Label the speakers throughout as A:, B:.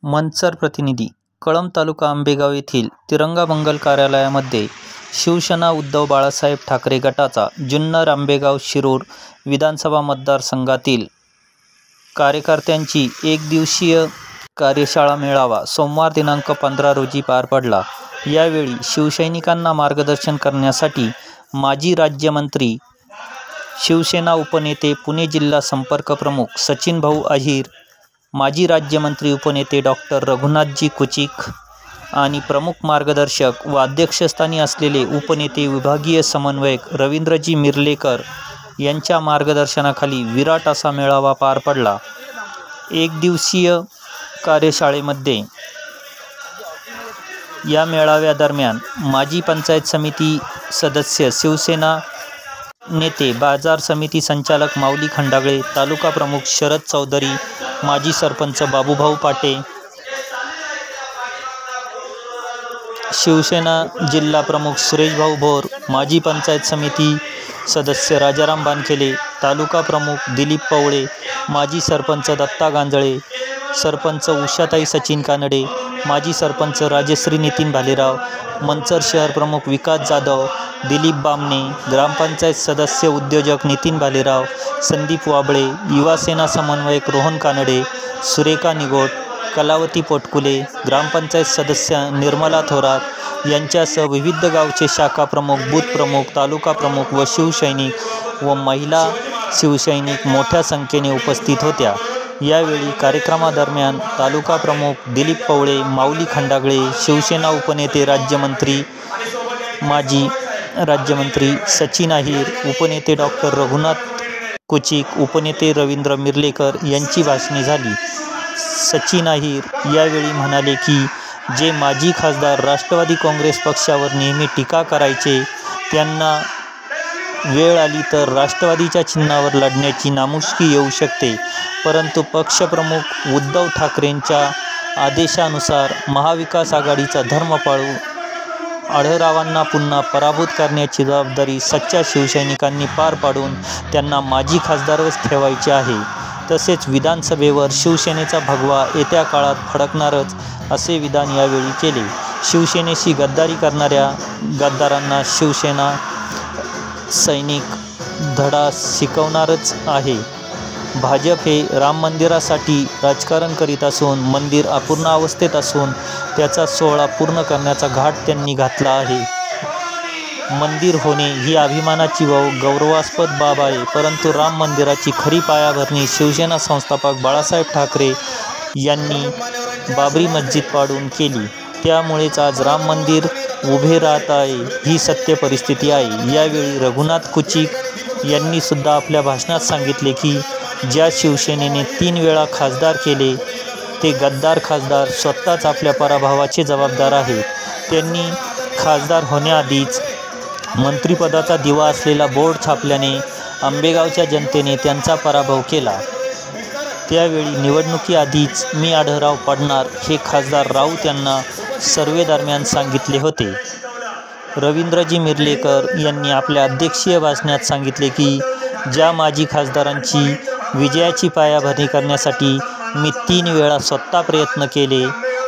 A: मंचर प्रतिनिधी कळंब तालुका आंबेगाव येथील तिरंगा मंगल कार्यालयामध्ये शिवसेना उद्धव बाळासाहेब ठाकरे गटाचा जुन्नर आंबेगाव शिरूर विधानसभा मतदारसंघातील कार्यकर्त्यांची एकदिवसीय कार्यशाळा मेळावा सोमवार दिनांक 15 रोजी पार पडला। यावेळी शिवसैनिकांना मार्गदर्शन करण्यासाठी माजी राज्यमंत्री, शिवसेना उपनेते, पुणे जिल्हा संपर्क प्रमुख सचिन भाऊ अहिर, माजी राज्यमंत्री उपनेते डॉक्टर रघुनाथजी कुचिक आणि प्रमुख मार्गदर्शक व अध्यक्षस्थानी असलेले उपनेते विभागीय समन्वयक रवींद्रजी मिर्लेकर यांच्या मार्गदर्शनाखाली विराट असा मेळावा पार पडला। एक दिवसीय कार्यशाळेमध्ये या मेळाव्यादरम्यान माजी पंचायत समिती सदस्य, शिवसेना नेते, बाजार समिती संचालक माऊली खंडागळे, तालुका प्रमुख शरद चौधरी, माजी सरपंच बाबूभाऊ पाटे, शिवसेना जिल्हा प्रमुख सुरेशभाऊ भोर, माजी पंचायत समिती सदस्य राजाराम बानखेले, तालुका प्रमुख दिलीप पवळे, माजी सरपंच दत्ता गांजळे, सरपंच उषाताई सचिन कानडे, माजी सरपंच राजश्री नितीन भालेराव, मंचर शहर प्रमुख विकास जाधव, दिलीप बामणे, ग्रामपंचायत सदस्य उद्योजक नितीन भालेराव, संदीप वाबळे, युवासेना समन्वयक रोहन कानडे, सुरेखा निगोट, कलावती पोटकुले, ग्रामपंचायत सदस्य निर्मला थोरात यांच्यासह विविध गावचे शाखा प्रमुख, बूथ प्रमुख, तालुका प्रमुख व शिवसैनिक व महिला शिवसैनिक मोठ्या संख्येने उपस्थित होत्या। यावेळी कार्यक्रमादरम्यान तालुका प्रमुख दिलीप पवळे, माऊली खंडागळे, शिवसेना उपनेते राज्यमंत्री, माजी राज्यमंत्री सचिन अहिर, उपनेते डॉक्टर रघुनाथ कुचिक, उपनेते रवींद्र मिर्लेकर यांची भाषणे झाली। सचिन अहिर यावेळी म्हणाले की जे माजी खासदार राष्ट्रवादी काँग्रेस पक्षावर नेहमी टीका करायचे, त्यांना वेळ आली तर राष्ट्रवादीच्या चिन्हावर लढण्याची नामुष्की येऊ शकते, परंतु पक्षप्रमुख उद्धव ठाकरेंच्या आदेशानुसार महाविकास आघाडीचा धर्म पाळू आढळरावांना पुन्हा पराभूत करण्याची जबाबदारी सच्च्या शिवसैनिकांनी पार पाडून त्यांना माजी खासदारच ठेवायचे आहे। तसेच विधानसभेवर शिवसेनेचा भगवा येत्या काळात फडकणारच असे विधान यावेळी केले। शिवसेनेशी गद्दारी करणाऱ्या गद्दारांना शिवसेना सैनिक धडा शिकवणारच आहे। भाजप हे राम मंदिरासाठी राजकारण करीत असून मंदिर अपूर्ण अवस्थेत असून त्याचा सोहळा पूर्ण करण्याचा घाट त्यांनी घातला आहे। मंदिर होणे ही अभिमानाची व गौरवास्पद बाब आहे, परंतु राम मंदिराची खरी पायाभरणी शिवसेना संस्थापक बाळासाहेब ठाकरे यांनी बाबरी मस्जिद पाडून केली। त्यामुळेच आज राम मंदिर उभे राहत आहे, ही सत्य परिस्थिती आहे। यावेळी रघुनाथ कुचिक यांनी सुद्धा आपल्या भाषणात सांगितले की ज्या शिवसेनेने 3 वेळा खासदार केले ते गद्दार खासदार स्वतःच आपल्या पराभवाचे जबाबदार आहेत। त्यांनी खासदार होण्याआधीच मंत्रिपदाचा दिवा असलेला बोर्ड छापल्याने आंबेगावच्या जनतेने त्यांचा पराभव केला। त्यावेळी निवडणुकीआधीच मी आढळराव पडणार हे खासदार राऊत यांना सर्व्हेदरम्यान सांगितले होते। रवींद्रजी मिर्लेकर यांनी आपल्या अध्यक्षीय भाषणात सांगितले की ज्या माजी खासदारांची विजयाची पायाभरणी करण्यासाठी मी 3 वेळा स्वतः प्रयत्न केले,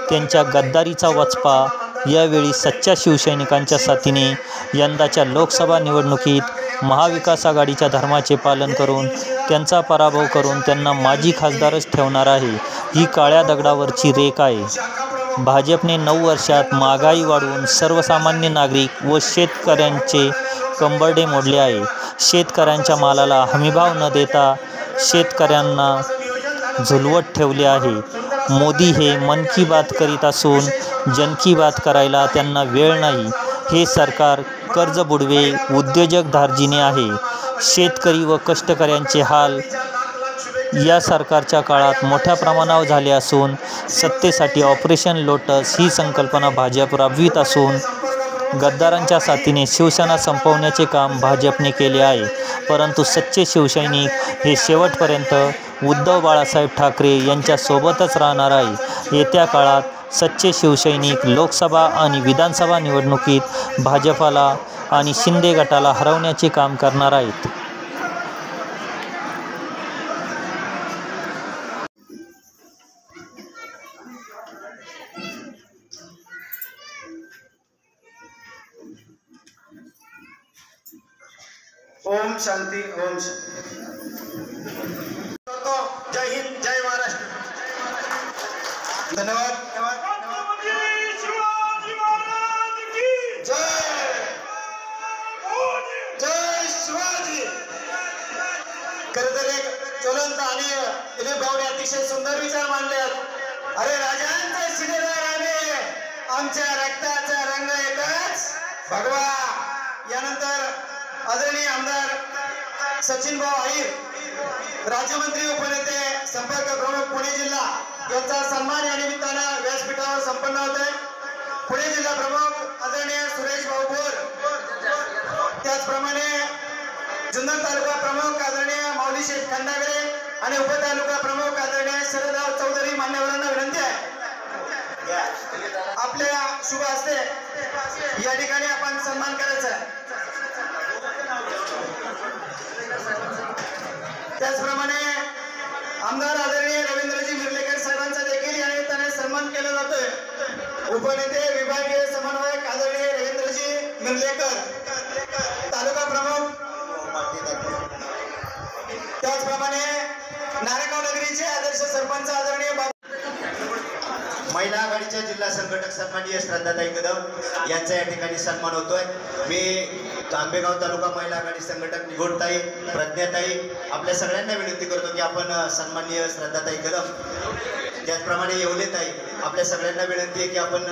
A: त्यांच्या गद्दारीचा वचपा यावेळी सच्च्या शिवसैनिकांच्या साथीने यंदाच्या लोकसभा निवडणुकीत महाविकास आघाडीच्या धर्माचे पालन करून त्यांचा पराभव करून त्यांना माजी खासदारच ठेवणार आहे। ही काळ्या दगडावरची रेख आहे। भाजपने 9 वर्षात महागाई वाढवून सर्वसामान्य नागरिक व शेतकऱ्यांचे कंबरडे मोडले आहे। शेतकऱ्यांच्या मालाला हमीभाव न देता शेतकऱ्यांना झुलवत ठेवले आहे। मोदी हे मन की बात करीत असून जन की बात करायला त्यांना वेळ नाही। हे सरकार कर्ज बुडवे उद्योजक धार्जिणे आहे। शेतकरी व कष्टकऱ्यांचे हाल या सरकारच्या काळात मोठ्या प्रमाणावर झाले असून सत्तेसाठी ऑपरेशन लोटस ही संकल्पना भाजप राबवित असून गद्दारांच्या साथीने शिवसेना संपवण्याचे काम भाजपने केले आहे, परंतु सच्चे शिवसैनिक हे शेवटपर्यंत उद्धव बाळासाहेब ठाकरे यांच्या सोबतच राहणार आहे। येत्या काळात सच्चे शिवसैनिक लोकसभा आणि विधानसभा निवडणुकीत भाजपाला आणि शिंदे गटाला हरवण्याचे काम करणार आहेत।
B: ओम शांती ओम शांती। जय हिंद जय महाराष्ट्र। धन्यवाद धन्यवाद। खरं तर एक ज्वलंत आणि दिलीप भाऊने अतिशय सुंदर विचार मांडलेत। अरे राजांचे शिलेदार आम्ही, आमच्या रक्ताचा रंग एकच भगवा। यानंतर आदरणीय आमदार सचिन भाऊ आहिर, राज्यमंत्री उपनेते संपर्क प्रमुख पुणे जिल्हा यांचा सन्मान या निमित्तानं व्यासपीठावर संपन्न होतोय। पुणे जिल्हा प्रमुख आदरणीय सुरेश भाऊ भोर, त्याचप्रमाणे जुन्नर तालुका प्रमुख आदरणीय माऊली शेठ खंडागरे आणि उपतालुका प्रमुख आदरणीय शरदराव चौधरी मान्यवरांना विनंती आहे आपल्या शुभ हस्ते या ठिकाणी आपण सन्मान करायचा आहे। त्याचप्रमाणे आमदार आदरणीय रवींद्रजी मिर्लेकर साहेबांचा देखील या निमित्ताने सन्मान केला जातोय। उपनेते विभागीय समन्वयक आदरणीय रवींद्रजी मिर्लेकर, तालुका प्रमुख, त्याचप्रमाणे नारायणगाव नगरीचे आदर्श सरपंच आदरणीय
C: महिला आघाडीच्या जिल्हा संघटक सन्माननीय श्रद्धाताई कदम यांचा या ठिकाणी सन्मान होतोय। मी आंबेगाव तालुका महिला आघाडी संघटक निगोडताई, प्रज्ञाताई आपल्या सगळ्यांना विनंती करतो की आपण सन्माननीय श्रद्धाताई कदम, त्याचप्रमाणे येवलेताई आपल्या सगळ्यांना विनंती आहे की आपण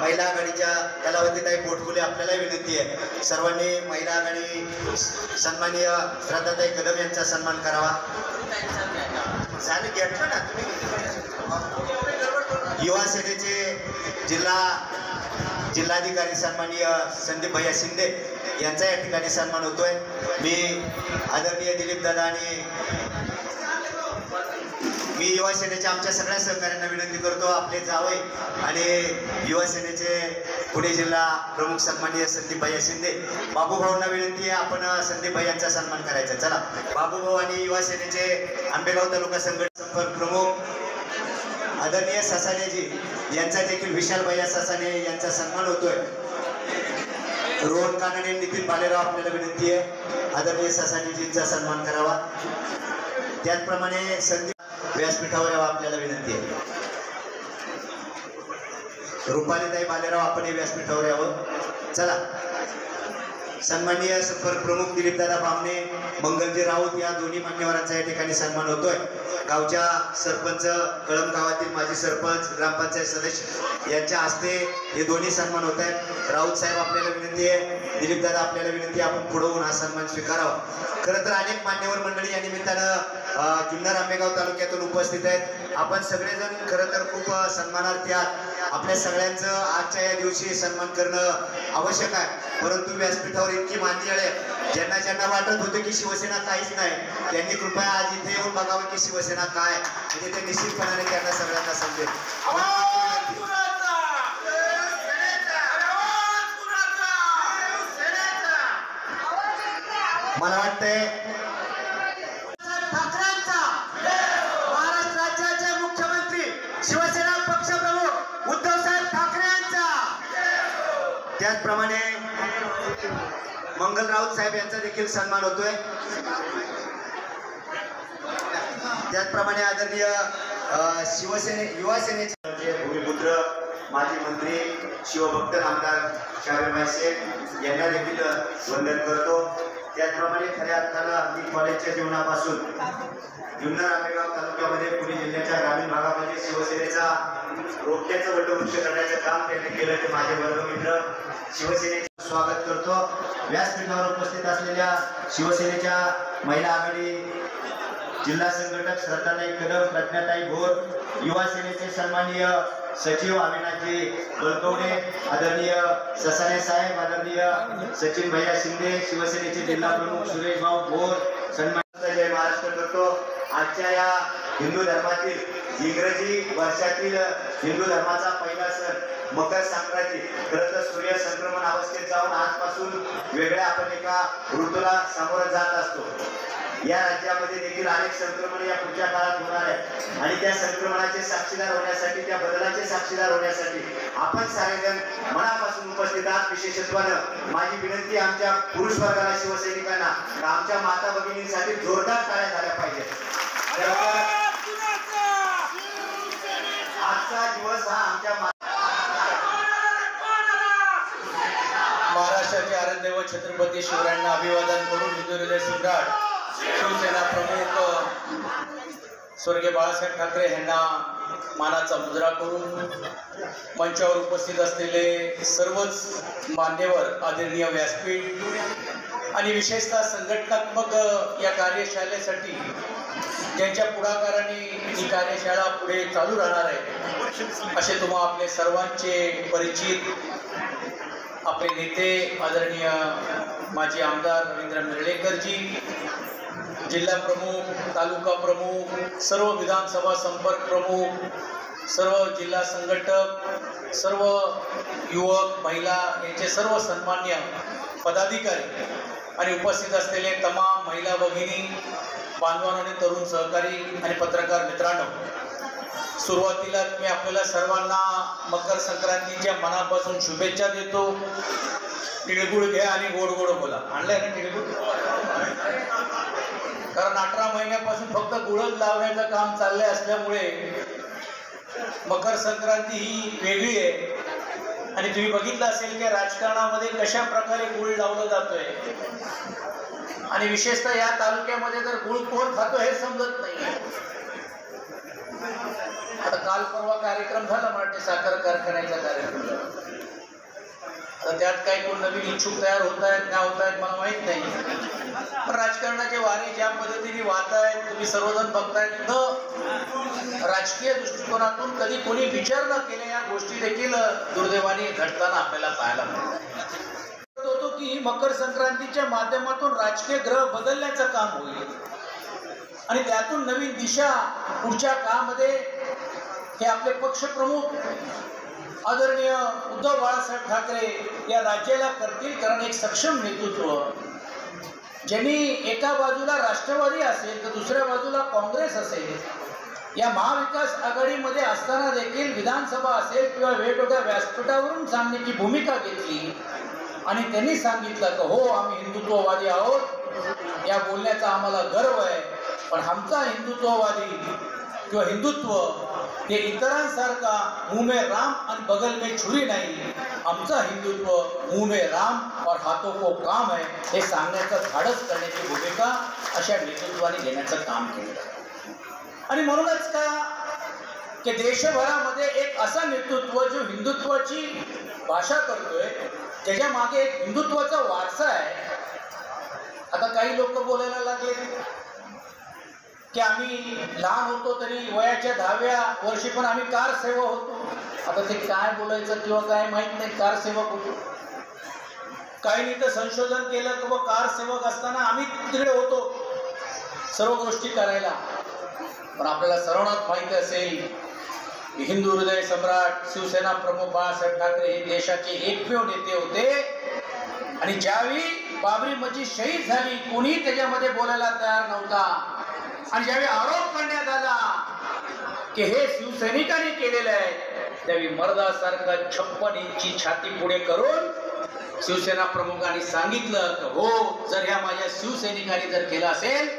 C: महिला आघाडीच्या कलावतीताई पोटफुले आपल्याला विनंती आहे सर्वांनी महिला आघाडी सन्माननीय श्रद्धाताई कदम यांचा सन्मान करावा। झालं घेतलं ना तुम्ही। युवा सेनेचे जिल्हाधिकारी सन्माननीय संदीप भैया शिंदे यांचा या ठिकाणी सन्मान होतोय। मी आदरणीय दिलीप दादा आणि मी युवा सेनेच्या आमच्या सगळ्या सहकाऱ्यांना विनंती करतो आपले जावई आणि युवा सेनेचे पुणे जिल्हा प्रमुख सन्माननीय संदीप भैया शिंदे बाबूभाऊंना विनंती आहे आपण संदीप भैयांचा सन्मान करायचा। चला बाबूभाऊ आणि युवा सेनेचे आंबेगाव तालुका संपर्क प्रमुख आदरणीय ससानेजी यांचा देखील विशाल भैया ससाने यांचा सन्मान होतोय। रोहन कानडे, नितीन बालेराव आपल्याला विनंती आहे आदरणीय ससानेजींचा सन्मान करावा। त्याचप्रमाणे संदीप व्यासपीठावर यावं आपल्याला विनंती आहे। रुपालीताई बालेराव आपण व्यासपीठावर यावं। चला सन्माननीय संपर्क प्रमुख दिलीपदादा बामणे, मंगलजी राऊत या दोन्ही मान्यवरांचा या ठिकाणी सन्मान होतोय। गावच्या सरपंच, कळंब गावातील माजी सरपंच, ग्रामपंचायत सदस्य यांच्या हस्ते हे दोन्ही सन्मान होत आहेत। राऊत साहेब आपल्याला विनंती आहे, दिलीपदादा आपल्याला विनंती आहे आपण पुढे होऊन हा सन्मान स्वीकारावा। खरं तर अनेक मान्यवर मंडळी या निमित्तानं जुन्नर आंबेगाव तालुक्यातून उपस्थित आहेत। आपण सगळेजण खरं तर खूप सन्मानार्थी आहात। आपल्या सगळ्यांचं आजच्या या दिवशी सन्मान करणं आवश्यक आहे, परंतु व्यासपीठावर इतकी मान्य आहे ज्यांना ज्यांना वाटत होतं की शिवसेना काहीच नाही त्यांनी कृपया आज इथे येऊन बघावं की शिवसेना काय, म्हणजे ते निश्चितपणाने त्यांना सगळ्यांना समजेल। मला वाटतंय
B: ठाकरेंचा, महाराष्ट्र राज्याचे मुख्यमंत्री शिवसेना पक्षप्रमुख उद्धव साहेब ठाकरे यांचा,
C: त्याचप्रमाणे मंगल राऊत साहेब यांचा देखील सन्मान होतोय। त्याचप्रमाणे आदरणीय युवा सेनेचे भूमिपुत्र माजी मंत्री शिवभक्त आमदार शाबीरभाई शेख यांना देखील वंदन करतो। त्याचप्रमाणे खऱ्या अर्थानं अगदी कॉलेजच्या जीवनापासून जुन्नर आंबेगाव तालुक्यामध्ये पुणे जिल्ह्याच्या ग्रामीण भागामध्ये शिवसेनेचा रोखण्याचं वटवृक्ष करण्याचं काम त्यांनी केलं ते माझे वर्गमित्र शिवसेनेचे स्वागत करतो। व्यासपीठावर उपस्थित असलेल्या शिवसेनेच्या महिला आघाडी जिल्हा संघटक श्रद्धाताई कदम, प्रज्ञाताई भोर, युवा सेनेचे सन्माननीय सचिव अविनाशजी बलकवडे, आदरणीय ससाने साहेब, आदरणीय सचिन भैया शिंदे, शिवसेनेचे जिल्हा प्रमुख सुरेश भाऊ भोर, सन्मान जय महाराष्ट्र करतो। आजच्या या हिंदू धर्मातील इंग्रजी वर्षातील हिंदू धर्माचा पहिला सण मकर संक्रांती, खरं तर सूर्य संक्रमण अवस्थेत जाऊन आजपासून वेगळ्या आपण एका ऋतूला सामोरं जात असतो। या राज्यामध्ये देखील अनेक संक्रमण या पुढच्या काळात होणार आहे आणि त्या संक्रमणाचे साक्षीदार होण्यासाठी, त्या बदलाचे साक्षीदार होण्यासाठी आपण सारेजण मनापासून उपस्थित आहात. विशेषत्वानं माझी विनंती आमच्या पुरुष वर्गाला, शिवसैनिकांना, आमच्या माता भगिनींसाठी जोरदार टाळ्या झाल्या पाहिजेत. आजचा दिवस हा आमच्या
D: महाराष्ट्राचे आराध्य छत्रपती शिवरायांना अभिवादन करून हिंदू सम्राट शिवसेना प्रमुख स्वर्गीय बाळासाहेब ठाकरे यांना मानाचा मुजरा करून मंचावर उपस्थित असलेले सर्वच मान्यवर, आदरणीय व्यासपीठ आणि विशेषतः संघटनात्मक या कार्यशाळेसाठी ज्यांच्या पुढाकाराने ही कार्यशाळा पुढे चालू राहणार आहे असे तुम्हा आपले सर्वांचे परिचित आपले नेते आदरणीय माजी आमदार रवींद्र मिरळेकरजी, जिल्हा प्रमुख, तालुका प्रमुख, सर्व विधानसभा संपर्क प्रमुख, सर्व जिल्हा संघटक, सर्व युवक, महिला यांचे सर्व सन्मान्य पदाधिकारी आणि उपस्थित असलेले तमाम महिला भगिनी, बांधवांनो आणि तरुण सहकारी आणि पत्रकार मित्रांनो, सुरुवातीला मी आपल्याला सर्वांना मकर संक्रांतीच्या मनापासून शुभेच्छा देतो. तिळगुळ घ्या आणि गोड गोड बोला. आणलंय ना तिळगुळ? कारण 18 महिन्यापासून फक्त गुळच लावण्याचं काम चाललंय असल्यामुळे मकर संक्रांती ही वेगळी आहे आणि तुम्ही बघितलं असेल की राजकारणामध्ये कशा प्रकारे गुळ लावलं जातोय आणि विशेषतः या तालुक्यामध्ये तर गुळ कोण खातो हे समजत नाही. आता काल परवा कार्यक्रम झाला मराठी साखर कारखान्याचा कार्यक्रम झाला. तर त्यात काही कोण नवीन इच्छुक तयार होत आहेत ना होत आहेत मला माहीत नाही, पण राजकारणाचे वारे ज्या पद्धतीने वाहत आहेत तुम्ही सर्वजण बघतायत, न राजकीय दृष्टिकोनातून कधी कोणी विचार न केल्या या गोष्टी देखील दुर्दैवाने घडताना आपल्याला पाहायला मिळतात. होतो की मकर संक्रांतीच्या माध्यमातून राजकीय ग्रह बदलण्याचं काम होईल आणि त्यातून नवीन दिशा पुढच्या काळामध्ये हे आपले पक्षप्रमुख आदरणीय उद्धव बाळासाहेब ठाकरे या राज्याला करतील. कारण एक सक्षम नेतृत्व ज्यांनी एका बाजूला राष्ट्रवादी असेल तर दुसऱ्या बाजूला काँग्रेस असेल, या महाविकास आघाडीमध्ये असताना देखील विधानसभा असेल किंवा वेगवेगळ्या व्यासपीठावरून सांगण्याची भूमिका घेतली आणि त्यांनी सांगितलं की हो आम्ही हिंदुत्ववादी आहोत, या बोलण्याचा आम्हाला गर्व आहे, पण आमचा हिंदुत्ववादी किंवा हिंदुत्व हे इतरांसारखा मुंह में राम और बगल में छुरी नहीं, आमचा हिंदुत्व मुंह में राम और हाथों को काम है हे सांगण्याचं धाडस करण्याची भूमिका अशा नेतृत्वाने घेण्याचं काम केलं. आणि म्हणूनच का की देशभरामध्ये एक असा नेतृत्व जो हिंदुत्वाची भाषा करतोय, त्याच्या मागे एक हिंदुत्वाचा वारसा आहे. आता काही लोक बोलायला लागले की आम्ही लहान होतो तरी वयाच्या 10व्या वर्षी पण आम्ही कार सेवक होतो. आता ते काय बोलायचं किंवा काय माहीत नाही, कार सेवक होतो. काहींनी तर संशोधन केलं की व कार सेवक असताना आम्ही तिकडे होतो सर्व गोष्टी करायला. पण आपल्याला सर्वांनाच माहिती असेल हिंदू हृदय सम्राट शिवसेना प्रमुख बाळासाहेब ठाकरे हे देशाचे एकमेव नेते होते आणि ज्यावेळी बाबरी मस्जिद शहीद झाली कोणीही त्याच्यामध्ये बोलायला तयार नव्हता आणि ज्यावेळी आरोप करण्यात आला की हे शिवसैनिकांनी केलेलं आहे त्यावेळी मर्दासारखा 56 इंची छाती पुढे करून शिवसेना प्रमुखांनी सांगितलं की हो जर ह्या माझ्या शिवसैनिकांनी जर केलं असेल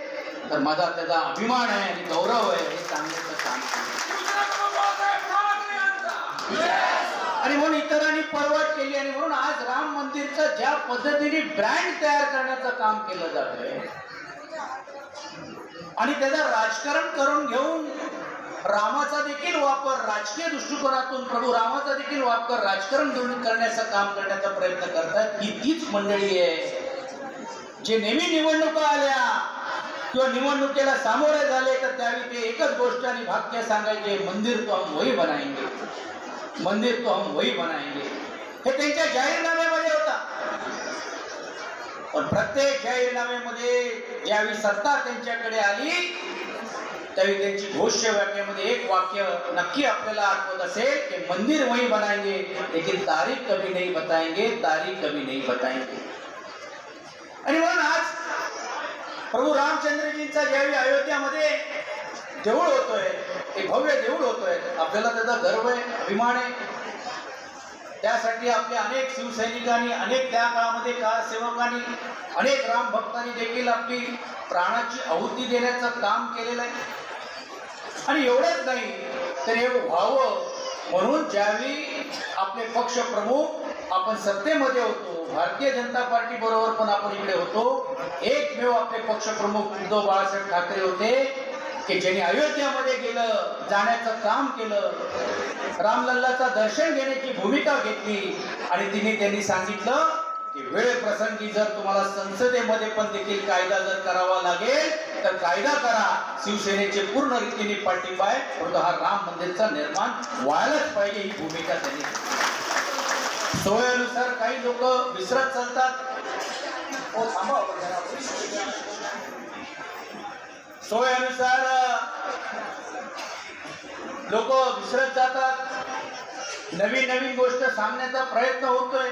D: तर माझा त्याचा अभिमान आहे आणि गौरव आहे हे सांगण्याचं काम आणि म्हणून इतरांनी परवाट केली आणि म्हणून आज राम मंदिरचं ज्या पद्धतीने ब्रँड तयार करण्याचं काम केलं जातंय आणि त्याचा राजकारण करून घेऊन रामाचा देखील वापर राजकीय दृष्टिकोनातून प्रभू रामाचा देखील वापर राजकारण करण्याचं काम करण्याचा प्रयत्न करतात. ही तीच मंडळी आहे जे नेहमी निवडणुका आल्या किंवा निवडणुकीला सामोरे झाले तर त्यावेळी ते एकच गोष्ट आणि वाक्य सांगायचे, मंदिर तो हम वही बनाएंगे, मंदिर तो हम वही बनाएंगे. हे त्यांच्या जाहीरनाम्यामध्ये होता. पण प्रत्येक जाहीरनाम्यामध्ये ज्यावेळी सत्ता त्यांच्याकडे आली त्यावेळी त्यांची घोषवाक्यामध्ये एक वाक्य नक्की आपल्याला आठवत असेल की मंदिर वही बनाएंगे लेकिन तारीख कभी नहीं बताएंगे, तारीख कभी नहीं बताएंगे. आणि म्हणून आज प्रभू रामचंद्रजींचा ज्यावेळी अयोध्यामध्ये देऊळ होतोय, एक भव्य देऊळ होतोय, आपल्याला त्याचा गर्व आहे, अभिमान आहे. त्यासाठी आपल्या अनेक शिवसैनिकांनी, अनेक त्या काळामध्ये कारसेवकांनी, अनेक राम भक्तांनी देखील आपली प्राणाची आहुती देण्याचं काम केलेलं आहे. आणि एवढंच नाही तर हे व्हावं म्हणून ज्यावेळी आपले पक्ष प्रमुख आपण सत्तेमध्ये होतो, भारतीय जनता पार्टी बरोबर पण आपण इकडे होतो, एकमेव आपले पक्ष प्रमुख उद्धव बाळासाहेब ठाकरे होते की ज्यांनी अयोध्यामध्ये गेलं, जाण्याचं काम केलं, रामलल्लाचं दर्शन घेण्याची भूमिका घेतली. आणि त्यांनी सांगितलं की वेळ प्रसंगी जर तुम्हाला संसदेमध्ये पण देखील कायदा जर करावा लागेल तर कायदा करा, शिवसेनेचे पूर्ण रीतीने पाठिंबा आहे, परंतु हा राम मंदिरचा निर्माण व्हायलाच पाहिजे, ही भूमिका त्यांनी. सोयीनुसार काही लोक विसरत चालतात. सोयीनुसार लोक विसरत जातात. नवीन नवीन गोष्ट सांगण्याचा प्रयत्न होतोय.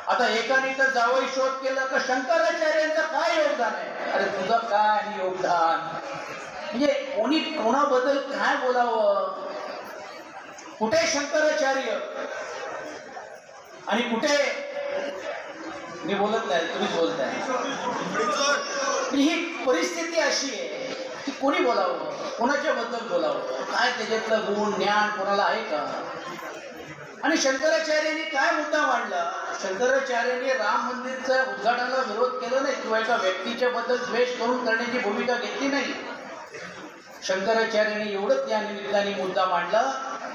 D: आता एकाने तर जावई शोध केला का शंकराचार्यांचं काय योगदान आहे. अरे तुझं काय योगदान, म्हणजे कोणी कोणाबद्दल काय बोलावं, कुठे शंकराचार्य आणि कुठे, मी बोलत नाही, तुम्हीच बोलताय. ही परिस्थिती अशी आहे की कोणी बोलावं, कोणाच्या बद्दल बोलावं, काय त्याच्यातलं गुण ज्ञान कोणाला आहे का. आणि शंकराचार्यांनी काय मुद्दा मांडला. शंकराचार्यांनी राम मंदिरच्या उद्घाटनाला विरोध केला नाही किंवा एका व्यक्तीच्या बद्दल द्वेष करून करण्याची भूमिका घेतली नाही. शंकराचार्यांनी एवढंच या निमित्ताने मुद्दा मांडला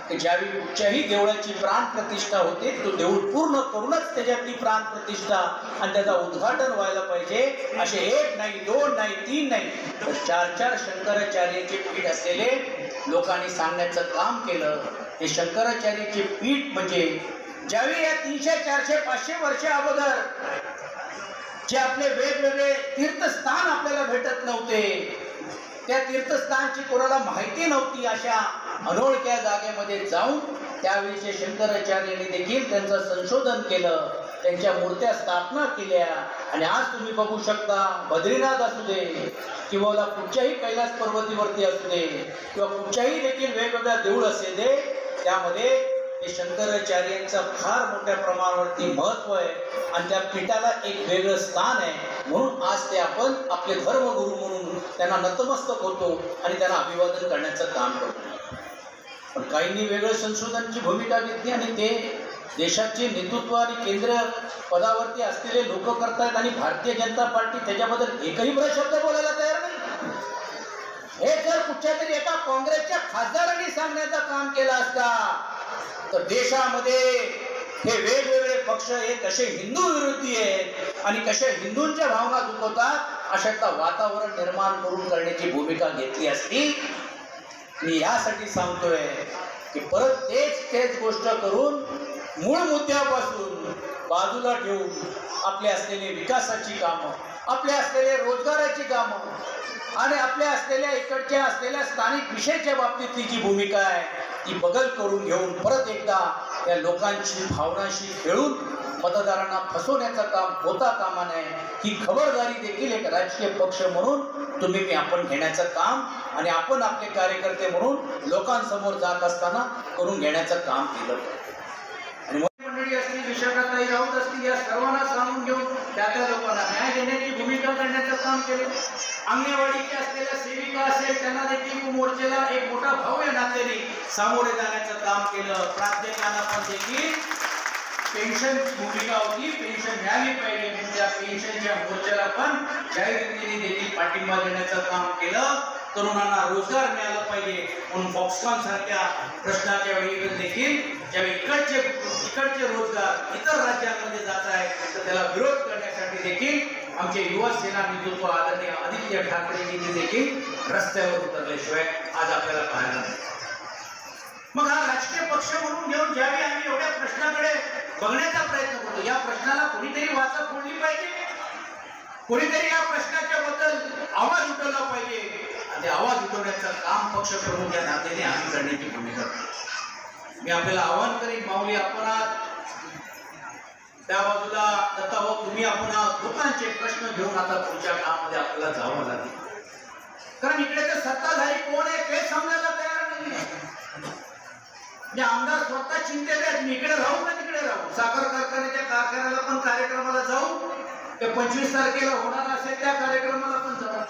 D: की ज्यावेळी कुठच्याही देवळाची प्राण प्रतिष्ठा होते तो देऊळ पूर्ण करूनच त्याच्यातली प्राण प्रतिष्ठा आणि त्याचा उद्घाटन व्हायला पाहिजे. असे 1 नाही 2 नाही 3 नाही तर 4 शंकराचार्याचे पीठ असलेले लोकांनी सांगण्याचं काम केलं. हे शंकराचार्याचे पीठ म्हणजे ज्यावेळी या 300 400 500 वर्ष अगोदर जे आपले वेगवेगळे तीर्थस्थान आपल्याला भेटत नव्हते, त्या तीर्थस्थानची कोणाला माहिती नव्हती, अशा अनोळख्या जागेमध्ये जाऊन त्यावेळीचे शंकराचार्यांनी देखील त्यांचं संशोधन केलं, त्यांच्या मूर्त्या स्थापना केल्या. आणि आज तुम्ही बघू शकता बद्रीनाथ असू दे किंवा कुठच्याही कैलास पर्वतीवरती असू दे किंवा कुठच्याही देखील वेगवेगळ्या देऊळ असे दे, त्यामध्ये हे शंकराचार्यांचं फार मोठ्या प्रमाणावरती महत्त्व आहे आणि त्या पीठाला एक वेगळं स्थान आहे. म्हणून आज ते आपण आपले धर्मगुरू म्हणून त्यांना नतमस्तक होतो आणि त्यांना अभिवादन करण्याचं काम करतो. पण काहींनी वेगळं संशोधनाची भूमिका घेतली आणि ते देशाचे नेतृत्व आणि केंद्र पदावरती असलेले लोक करतायत आणि भारतीय जनता पार्टी त्याच्याबद्दल एकही शब्द बोलायला तयार नाही. हे जर कुठच्या तरी एका काँग्रेसच्या खासदारांनी सांगण्याचं काम केलं असता तर देशामध्ये हे वेगवेगळे पक्ष हे कसे हिंदू विरोधी आहेत आणि कसे हिंदूंच्या भावना दुखवतात अशातलं वातावरण निर्माण करून करण्याची भूमिका घेतली असती. मी यासाठी सांगतोय की परत तेच गोष्ट करून मूळ मुद्द्यापासून बाजूला ठेवून आपले असलेले विकासाची कामं, आपले असलेले रोजगाराची कामं आणि आपल्या असलेल्या इकडच्या असलेल्या स्थानिक विषयाच्या बाबतीतली जी भूमिका आहे ती बदल करून घेऊन परत एकदा त्या लोकांची भावनाशी खेळून मतदारांना फसवण्याचं काम होता कामा नये. ही खबरदारी देखील एक राजकीय पक्ष म्हणून आपण घेण्याचं काम आणि आपण आपले कार्यकर्ते म्हणून लोकांसमोर जात असताना करून घेण्याचं काम केलं. आणि मंडळी असतील, विशाखाताई राऊत असतील, या सर्वांना सांगून घेऊन त्या लोकांना न्याय देण्याची भूमिका करण्याचं काम केलं. अंगणवाडीच्या असलेल्या सेविका असेल त्यांना देखील मोर्चेला एक मोठा भव्य नात्याने सामोरे जाण्याचं काम केलं. प्राध्यापकांना पण देखील पेन्शनची भूमिका होती, पेन्शन मिळाली पाहिजे म्हणून त्या पेन्शनच्या मोर्चाला पण जाहीर रीतीने देखील पाठिंबा देण्याचं काम केलं. तरुणांना रोजगार मिळाला पाहिजे म्हणून फॉक्सकॉन सारख्या प्रश्नाच्या वेळी देखील ज्यावेळी इकडचे रोजगार इतर राज्यांमध्ये जात आहेत तर त्याला विरोध करण्यासाठी देखील आमचे युवा सेना नेतृत्व आदरणीय आदित्य ठाकरेंनी देखील रस्त्यावर उतरल्याशिवाय आज आपल्याला पाहायला मिळतं. मग हा राजकीय पक्ष म्हणून घेऊन ज्यावेळी आम्ही एवढ्या प्रश्नाकडे बघण्याचा प्रयत्न करतो, या प्रश्नाला कोणीतरी वाचा फोडली पाहिजे, कोणीतरी या प्रश्नाच्या बद्दल आवाज उठवला पाहिजे. आणि आवाज उठवण्याचं काम पक्ष प्रमुख या नात्याने आम्ही करण्याची भूमिका करतो. मी आपल्याला आवाहन करेन, माऊली आपण त्या बाजूला दत्ताभाऊ तुम्ही आपण लोकांचे प्रश्न घेऊन आता पुढच्या काळामध्ये आपल्याला जावं लागेल, कारण इकडे तर सत्ताधारी कोण आहे ते समजायला तयार नाही. म्हणजे आमदार स्वतः चिंतेत आहेत, मी इकडे राहू का तिकडे राहू, साखर कारखान्याच्या कारखान्याला पण कार्यक्रमाला जाऊ, ते 25 तारखेला होणार असेल त्या कार्यक्रमाला पण जाऊ.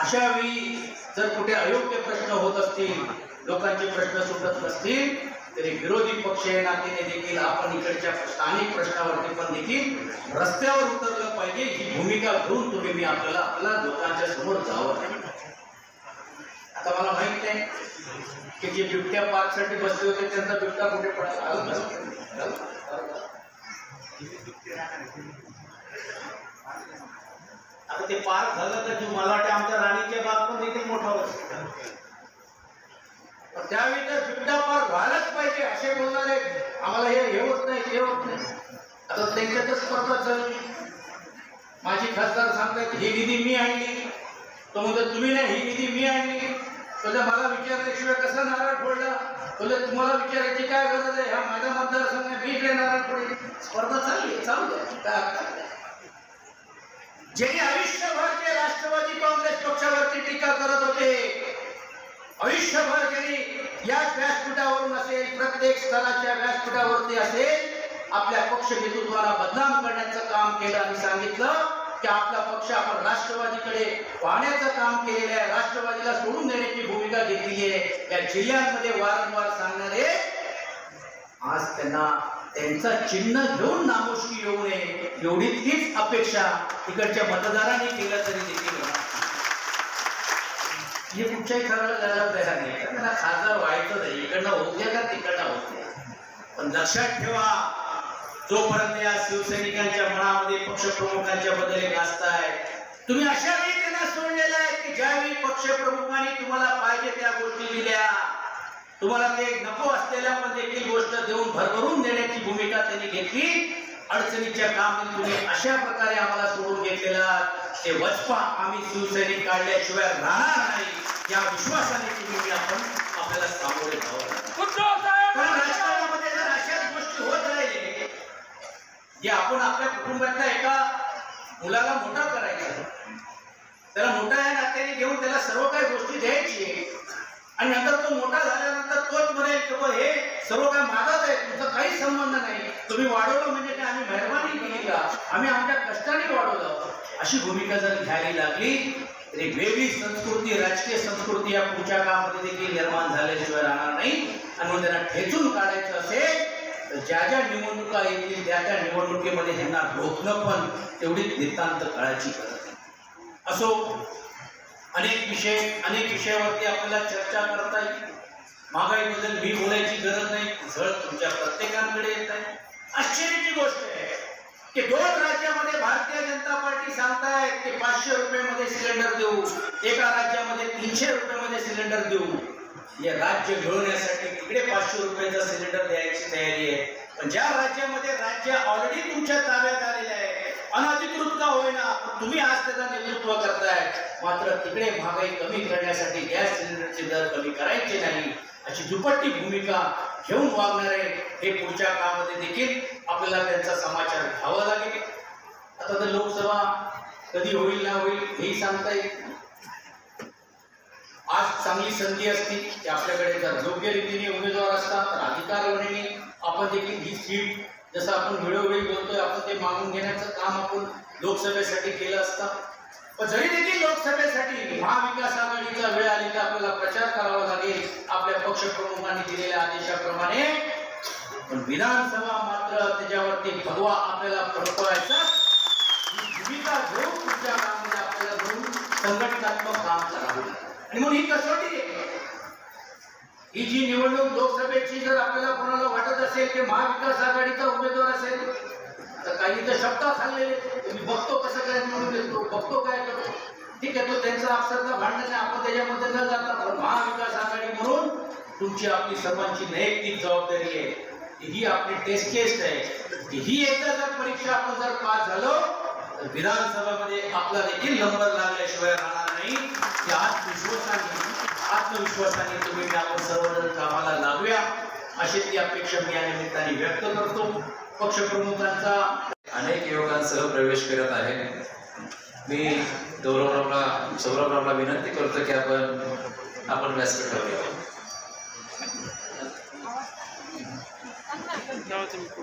D: अशा वेळी जर कुठे अयोग्य प्रश्न होत असतील, लोकांचे प्रश्न सुटत नसतील, तरी विरोधी पक्ष या नात्याने देखील आपण इकडच्या स्थानिक प्रश्नावरती पण देखील रस्त्यावर उतरलं पाहिजे, ही भूमिका घेऊन तुम्ही मी आपल्याला लोकांच्या समोर जावं. आता मला माहित नाही की जे बिबट्या पार्कसाठी बसले होते त्यांचा बिबट्या कुठे पडला. आता ते पार्क झालं तर मला वाटतं आमच्या राणीच्या बाग पण देखील मोठा होता, त्यावेळी तर बिबट्या पार्क व्हायलाच पाहिजे असे बोलणारे आम्हाला हे होत नाही ते होत नाही. आता त्यांच्यातच स्पर्धा चालली. माझी खासदार सांगतात ही निधी मी आणली, तो म्हणतो तुम्ही नाही ही निधी मी आणली. तुझ्या मला विचारल्याशिवाय कसा नारळ फोडला, तुला तुम्हाला विचारायची काय गरज आहे, हा माझा मतदारसंघ आहे, मी इकडे नारळ फोडेल. स्पर्धा चालली चालू द्या. जे आयुष्यभर जे राष्ट्रवादी काँग्रेस पक्षावरती टीका करत होते, आयुष्यभर ज्यांनी याच व्यासपीठावरून असेल, प्रत्येक स्तराच्या व्यासपीठावरती असेल, आपल्या पक्ष नेतृत्वाला बदनाम करण्याचं काम केलं आणि सांगितलं की आपला पक्ष आपण राष्ट्रवादीकडे वाहण्याचं काम केलेलं आहे, राष्ट्रवादीला सोडून देण्याची भूमिका घेतलेली आहे, या जिल्ह्यांमध्ये वारंवार सांगणारे आज त्यांना त्यांचा चिन्ह घेऊन नामोशी येऊ नये एवढी तीच अपेक्षा इकडच्या मतदारांनी केलं तरी देखील हे कुठच्याही ठराला जायला तयार नाही. त्यांना खासदार व्हायचं नाही, इकडनं होते का तिकडनं होते. पण लक्षात ठेवा, जोपर्यंत या शिवसैनिकांच्या मनामध्ये पक्षप्रमुखांच्या बद्दल एक आस्था आहे, तुम्ही अशा वेळी त्यांना सोडलेलं आहे की ज्यावेळी पक्षप्रमुखांनी तुम्हाला पाहिजे त्या गोष्टी दिल्या, तुम्हाला ते नको असलेल्या पण देखील गोष्ट देऊन भरभरून देण्याची भूमिका त्यांनी घेतली. अडचणीच्या कामात तुम्ही अशा प्रकारे आम्हाला सोडून घेतलेला ते वचपा आम्ही शिवसैनिक काढल्याशिवाय राहणार नाही या विश्वासाने तुम्ही आपण आपल्याला सामोरे जावं. राजकारणामध्ये जर अशाच गोष्टी होत राहिले, जे आपण आपल्या कुटुंबातल्या एका मुलाला मोठा करायचा, त्याला मोठा या नात्याने घेऊन त्याला सर्व काही गोष्टी द्यायची आणि नंतर तो मोठा झाल्यानंतर तोच म्हणेल की हे सर्व काय माझाच आहे, तुमचा काही संबंध नाही, तुम्ही वाढवलं म्हणजे काय आम्ही मेहरबानी केली का, आम्ही आमच्या कष्टाने वाढवलं, अशी भूमिका जर घ्यायला लागली तर एक वेगळी संस्कृती, राजकीय संस्कृती या पुढच्या काळामध्ये देखील निर्माण झाल्याशिवाय राहणार नाही. आणि मग त्यांना ठेचून काढायचं असेल तर ज्या ज्या निवडणुका येतील त्या त्या निवडणुकीमध्ये त्यांना रोखणं पण तेवढीच नितांत काळाची गरज असो. अनेक विषयावरती आपल्याला चर्चा करता येईल. महागाईबद्दल मी बोलायची गरज नाही, झळ तुमच्या प्रत्येकाकडे येत आहे. आश्चर्याची गोष्ट आहे की 2 राज्यामध्ये भारतीय जनता पार्टी सांगतायत की 500 रुपयामध्ये सिलेंडर देऊ, एका राज्यामध्ये 300 रुपयामध्ये सिलेंडर देऊ. हे राज्य मिळवण्यासाठी तिकडे 500 रुपयाचा सिलेंडर द्यायची तयारी आहे, पण ज्या राज्यामध्ये राज्य ऑलरेडी तुमच्या ताब्यात आलेलं आहे, अनधिकृत का होईना तुम्ही आज त्याचं नेतृत्व करताय, मात्र तिकडे महागाई कमी करण्यासाठी गॅस सिलेंडरचे दर कमी करायचे नाही अशी दुपट्टी भूमिका घेऊन वागणारे हे पुढच्या काळामध्ये देखील आपल्याला त्यांचा समाचार घ्यावा लागेल. आता तर लोकसभा कधी होईल ना होईल हेही सांगता येईल. आज चांगली संधी असती की आपल्याकडे जर योग्य रीतीने उमेदवार असतात तर अधिकारवाणीने आपण देखील ही सीट, जसं आपण वेळोवेळी बोलतोय, आपण ते मागून घेण्याचं काम आपण लोकसभेसाठी केलं असतं. पण जरी देखील लोकसभेसाठी महाविकास आघाडीचा वेळ आली तर आपल्याला प्रचार करावा लागेल आपल्या पक्षप्रमुखांनी दिलेल्या आदेशाप्रमाणे. पण विधानसभा मात्र त्याच्यावरती भगवा आपल्याला फडकवायचा ही भूमिका घेऊन पुढच्या काळामध्ये आपल्याला घेऊन संघटनात्मक काम करावं लागेल. आणि म्हणून ही कसोटी आहे, ही जी निवडणूक लोकसभेची जर आपल्याला कोणाला वाटत असेल की महाविकास आघाडीचा उमेदवार असेल तर काही तर शब्द खाल्लेले, मी बघतो कसं काय निवडून देतो, बघतो काय करतो, ठीक आहे, तो त्यांचा अक्षरचा भांडण आहे, आपण त्याच्यामध्ये न जाता. पण महाविकास आघाडी म्हणून तुमची आपली सर्वांची नैतिक जबाबदारी आहे, ही आपली टेस्ट केस आहे, ही एकदा जर परीक्षा आपण जर पास झालो तर विधानसभामध्ये आपला देखील नंबर लागल्याशिवाय राहणार नाही. या आत्मविश्वासाने तुम्ही आपण सर्वजण कामाला लागूया अशी ती अपेक्षा मी या निमित्ताने व्यक्त करतो. पक्षप्रमुखांचा
E: अनेक युवकांसह प्रवेश करत आहे. मी सौरभरावला विनंती करतो की आपण व्यासपीठ ठेवूया.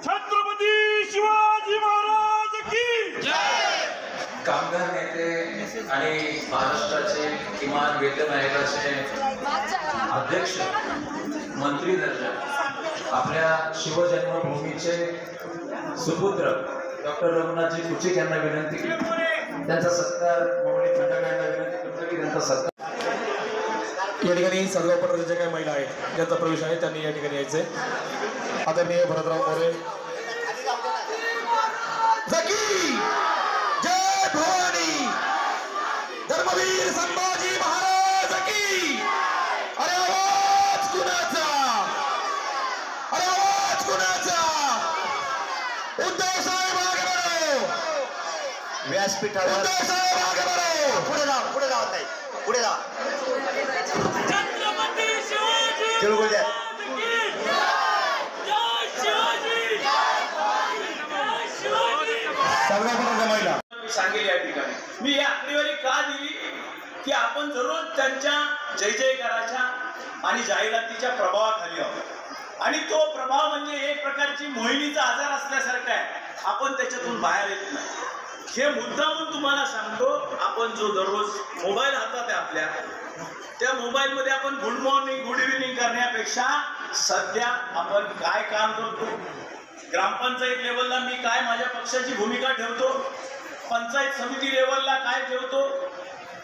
F: छत्रपती शिवाजी महाराज की
E: जय. कामगार नेते आणि महाराष्ट्राचे किमान वेतन आयोगाचे अध्यक्ष मंत्री दर्जा आपल्या शिवजन्मभूमीचे सुपुत्र डॉक्टर रघुनाथजी कुचिक यांना विनंती केली. त्यांचा सत्कार मौलिक खंडागळे यांना विनंती करतो की त्यांचा सत्कार.
F: या ठिकाणी सर्व पटवर्गीय ज्या काही महिला आहेत ज्यांचा प्रवेश आहे त्यांनी या ठिकाणी यायचे. आदरणीय भरतराव मोरे जय भवानी धर्मवीर संभाजी महाराज की. अरे आवाज कुणाचा, अरे आवाज कुणाचा. उद्धव साहेब आगे बढ़ो,
C: व्यासपीठावर
F: उद्धव साहेब आगे बढ़ो.
C: पुढे जाओ ताई, पुढे जा. तिळगुळ द्या.
F: सर्व पटवर्गीय महिला
D: मी सांगेल या ठिकाणी. मी ही आकडेवारी का दिली की आपण दररोज त्यांच्या जय जयकाराच्या आणि जाहिरातीच्या प्रभावाखाली आहोत आणि तो प्रभाव म्हणजे एक प्रकारची मोहिनीचा आजार असल्यासारखा आहे. आपण त्याच्यातून बाहेर येत नाही. हे मुद्दामून तुम्हाला सांगतो. आपण जो दररोज मोबाईल हातात आहे आपल्या, त्या मोबाईलमध्ये आपण गुड मॉर्निंग गुड इव्हिनिंग करण्यापेक्षा सध्या आपण काय काम करतो, ग्रामपंचायत लेवलला मी काय माझ्या पक्षाची भूमिका ठेवतो, पंचायत समिती लेवलला काय ठेवतो,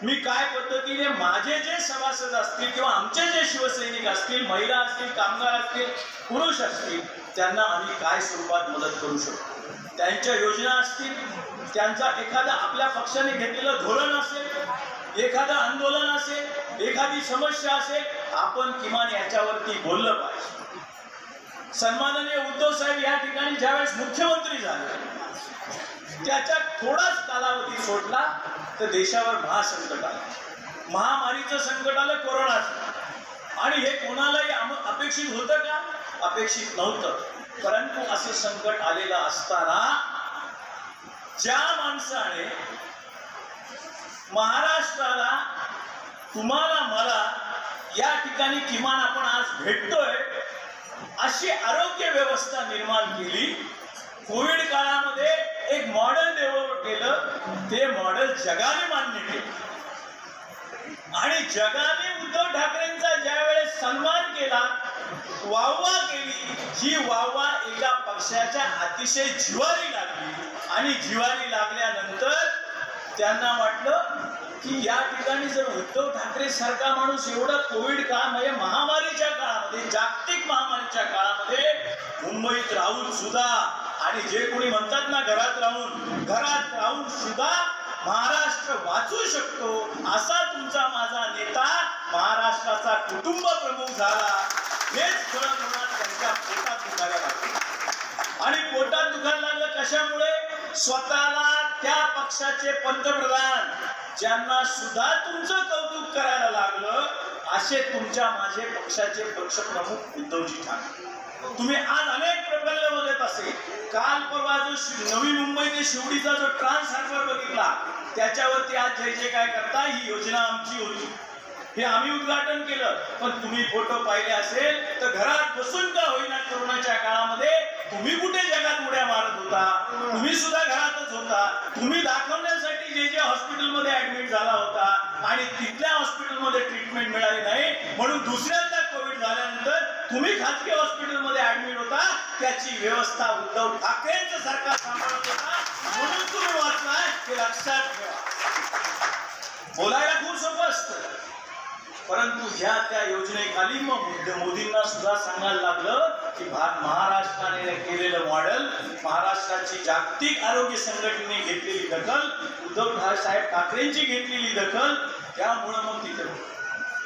D: मी काय पद्धतीने माझे जे सभासद असतील किंवा आमचे जे शिवसैनिक असतील, महिला असतील, कामगार असतील, पुरुष असतील, त्यांना आम्ही काय स्वरूपात मदत करू शकतो. त्यांच्या योजना असतील, त्यांचा एखादा आपल्या पक्षाने घेतलेलं धोरण असेल, एखादं आंदोलन असेल, एखादी समस्या असेल, आपण किमान याच्यावरती बोललं पाहिजे. सन्माननीय उद्धव साहेब या ठिकाणी ज्यावेळेस मुख्यमंत्री झाले त्याच्या थोडाच कालावधी सोडला तर देशावर महासंकट आलं. महामारीचं संकट आलं, कोरोनाचं. आणि हे कोणालाही अपेक्षित होतं का? अपेक्षित नव्हतं. परंतु असं संकट आलेलं असताना ज्या माणसाने महाराष्ट्राला, तुम्हाला मला या ठिकाणी किमान आपण आज भेटतोय अशी आरोग्य व्यवस्था निर्माण केली, कोविड काळामध्ये एक मॉडेल डेव्हलप केलं, ते मॉडेल जगाने मान्य केलं आणि जगाने उद्धव ठाकरेंचा ज्या वेळेस सन्मान केला, वाहवा केली, ही वाहवा एका पक्षाच्या अतिशय जिव्हारी लागली आणि जिव्हारी लागल्यानंतर त्यांना वाटलं की या ठिकाणी जर उद्धव ठाकरे सारखा माणूस एवढा कोविड काळ म्हणजे महामारीच्या काळामध्ये, जागतिक महामारीच्या काळामध्ये मुंबईत राहून सुद्धा आणि जे कोणी म्हणतात ना घरात राहून सुद्धा महाराष्ट्र वाचू शकतो असा तुमचा माझा नेता महाराष्ट्राचा कुटुंब प्रमुख झाला. हेच खरं मुळात त्यांच्या पोटात दुखायला लागलं. आणि पोटात दुखायला लागलं कशामुळे? स्वतःला त्या पक्षाचे पंतप्रधान ज्यांना सुद्धा तुमचं कौतुक करायला लागलं असे तुमच्या माझे पक्षाचे पक्षप्रमुख उद्धवजी ठाकरे. तुम्ही आज अनेक प्रकल्प बघत असेल. काल परवा जो नवी मुंबई ते शिवडीचा जो ट्रान्स हार्बर बघितला त्याच्यावरती आज जय जय काय करता, ही योजना आमची होती, हे आम्ही उद्घाटन केलं. पण तुम्ही फोटो पाहिले असेल तर घरात बसून का होईना कोरोनाच्या काळामध्ये तुम्ही कुठे जगात उड्या मारत होता? तुम्ही सुद्धा घरातच होता. तुम्ही दाखवण्यासाठी जे जे हॉस्पिटलमध्ये ऍडमिट झाला होता आणि तिथल्या हॉस्पिटलमध्ये ट्रीटमेंट मिळाली नाही म्हणून दुसऱ्यांदा कोविड झाल्यानंतर तुम्ही खाजगी हॉस्पिटलमध्ये ऍडमिट होता. त्याची व्यवस्था उद्धव ठाकरेंचं सरकार सांभाळत होता म्हणून तुम्ही वाचलाय, हे लक्षात ठेवा. बोलायला खूप सोपं असतं, परंतु ह्या त्या योजनेखाली मग मोदींना सुद्धा सांगायला लागलं की महाराष्ट्राने केलेलं मॉडेल, महाराष्ट्राची जागतिक आरोग्य संघटनेने घेतलेली दखल, उद्धव साहेब ठाकरेंची घेतलेली दखल, त्यामुळं मग तिथे